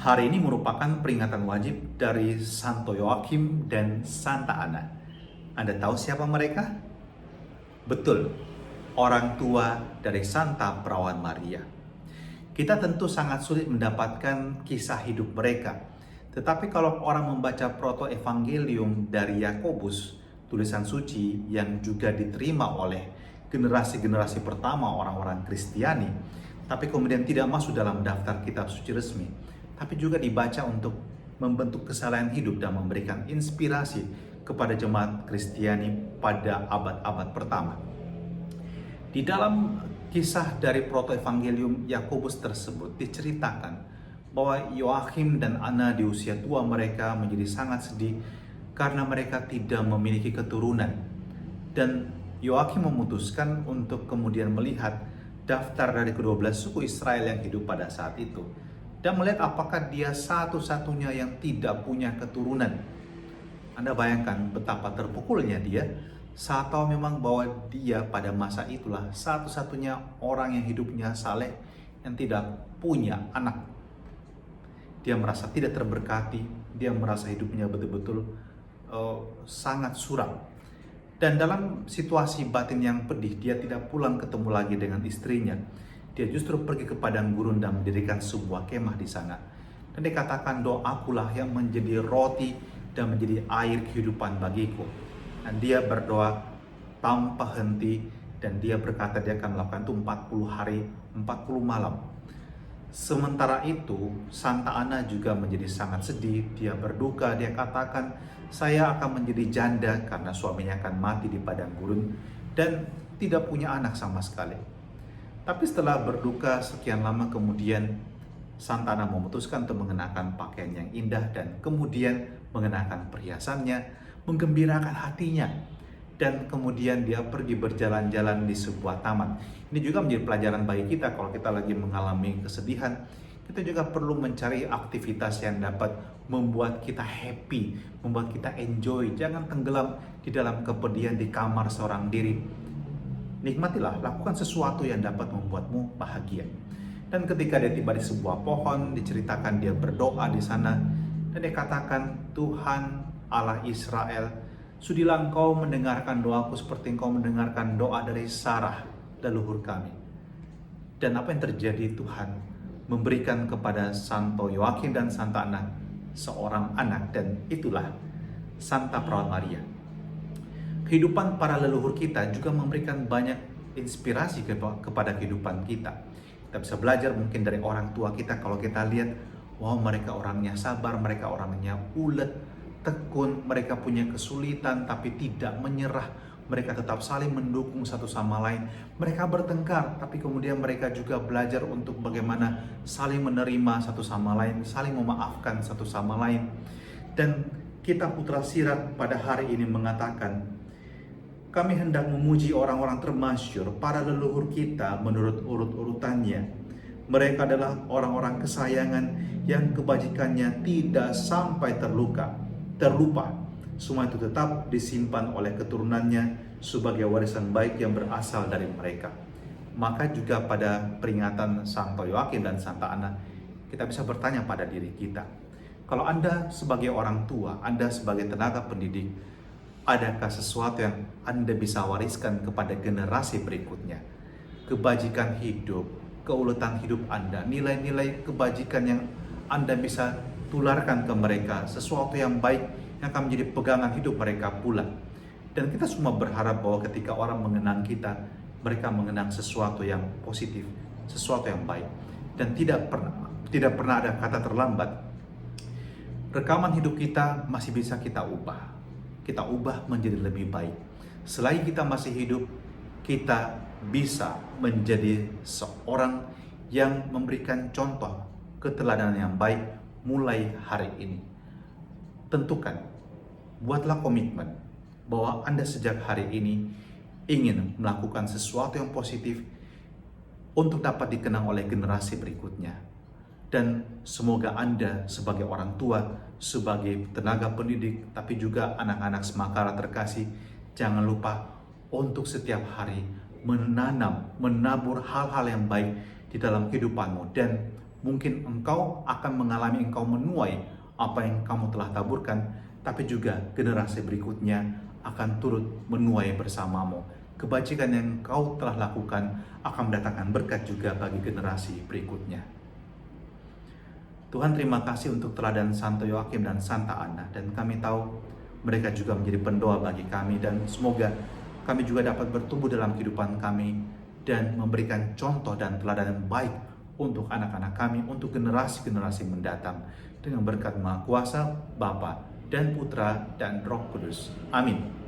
Hari ini merupakan peringatan wajib dari Santo Yoakhim dan Santa Ana. Anda tahu siapa mereka? Betul, orang tua dari Santa Perawan Maria. Kita tentu sangat sulit mendapatkan kisah hidup mereka. Tetapi kalau orang membaca proto-evangelium dari Yakobus, tulisan suci yang juga diterima oleh generasi-generasi pertama orang-orang Kristiani, tapi kemudian tidak masuk dalam daftar kitab suci resmi, tapi juga dibaca untuk membentuk kesalahan hidup dan memberikan inspirasi kepada jemaat Kristiani pada abad-abad pertama. Di dalam kisah dari proto-evangelium Yakobus tersebut diceritakan bahwa Yoakhim dan Ana di usia tua mereka menjadi sangat sedih karena mereka tidak memiliki keturunan. Dan Yoakhim memutuskan untuk kemudian melihat daftar dari ke-12 suku Israel yang hidup pada saat itu dan melihat apakah dia satu-satunya yang tidak punya keturunan. Anda bayangkan betapa terpukulnya dia saat tahu memang bahwa dia pada masa itulah satu-satunya orang yang hidupnya saleh yang tidak punya anak. Dia merasa tidak terberkati, dia merasa hidupnya betul-betul sangat suram. Dan dalam situasi batin yang pedih, dia tidak pulang ketemu lagi dengan istrinya. Dia justru pergi ke padang gurun dan mendirikan sebuah kemah di sana. Dan dikatakan, doakulah yang menjadi roti dan menjadi air kehidupan bagiku. Dan dia berdoa tanpa henti dan dia berkata dia akan melakukan itu 40 hari, 40 malam. Sementara itu, Santa Ana juga menjadi sangat sedih. Dia berduka, dia katakan, saya akan menjadi janda karena suaminya akan mati di padang gurun dan tidak punya anak sama sekali. Tapi setelah berduka sekian lama kemudian, Santa Ana memutuskan untuk mengenakan pakaian yang indah dan kemudian mengenakan perhiasannya, menggembirakan hatinya. Dan kemudian dia pergi berjalan-jalan di sebuah taman. Ini juga menjadi pelajaran bagi kita kalau kita lagi mengalami kesedihan. Kita juga perlu mencari aktivitas yang dapat membuat kita happy, membuat kita enjoy. Jangan tenggelam di dalam kepedihan di kamar seorang diri. Nikmatilah, lakukan sesuatu yang dapat membuatmu bahagia. Dan ketika dia tiba di sebuah pohon, diceritakan dia berdoa di sana. Dan dia katakan, Tuhan Allah Israel, sudilah engkau mendengarkan doaku seperti engkau mendengarkan doa dari Sarah, leluhur kami. Dan apa yang terjadi? Tuhan memberikan kepada Santo Yoakhim dan Santa Ana seorang anak, dan itulah Santa Perawan Maria. Kehidupan para leluhur kita juga memberikan banyak inspirasi kepada kehidupan kita. Kita bisa belajar mungkin dari orang tua kita. Kalau kita lihat, wow, mereka orangnya sabar, mereka orangnya ulet, tekun, mereka punya kesulitan tapi tidak menyerah. Mereka tetap saling mendukung satu sama lain. Mereka bertengkar, tapi kemudian mereka juga belajar untuk bagaimana saling menerima satu sama lain, saling memaafkan satu sama lain. Dan kitab Putra Sirat pada hari ini mengatakan, kami hendak memuji orang-orang termasyhur, para leluhur kita menurut urut-urutannya. Mereka adalah orang-orang kesayangan yang kebajikannya tidak sampai terlupa. Semua itu tetap disimpan oleh keturunannya sebagai warisan baik yang berasal dari mereka. Maka juga pada peringatan Santo Yoakhim dan Santa Ana, kita bisa bertanya pada diri kita, kalau Anda sebagai orang tua, Anda sebagai tenaga pendidik, adakah sesuatu yang Anda bisa wariskan kepada generasi berikutnya? Kebajikan hidup, keuletan hidup Anda, nilai-nilai kebajikan yang Anda bisa tularkan ke mereka, sesuatu yang baik yang akan menjadi pegangan hidup mereka pula. Dan kita semua berharap bahwa ketika orang mengenang kita, mereka mengenang sesuatu yang positif, sesuatu yang baik. Dan tidak pernah ada kata terlambat. Rekaman hidup kita masih bisa kita ubah. Kita ubah menjadi lebih baik. Selagi kita masih hidup, kita bisa menjadi seorang yang memberikan contoh keteladanan yang baik mulai hari ini. Tentukan, buatlah komitmen bahwa Anda sejak hari ini ingin melakukan sesuatu yang positif untuk dapat dikenang oleh generasi berikutnya. Dan semoga Anda sebagai orang tua, sebagai tenaga pendidik, tapi juga anak-anak Semakara terkasih, jangan lupa untuk setiap hari menabur hal-hal yang baik di dalam kehidupanmu dan Mungkin engkau akan mengalami engkau menuai apa yang kamu telah taburkan, tapi juga generasi berikutnya akan turut menuai bersamamu. Kebajikan yang kau telah lakukan akan mendatangkan berkat juga bagi generasi berikutnya. Tuhan, terima kasih untuk teladan Santo Yoakim dan Santa Anna, dan kami tahu mereka juga menjadi pendoa bagi kami, dan semoga kami juga dapat bertumbuh dalam kehidupan kami dan memberikan contoh dan teladan yang baik untuk anak-anak kami, untuk generasi-generasi mendatang, dengan berkat Maha Kuasa, Bapa dan Putra dan Roh Kudus. Amin.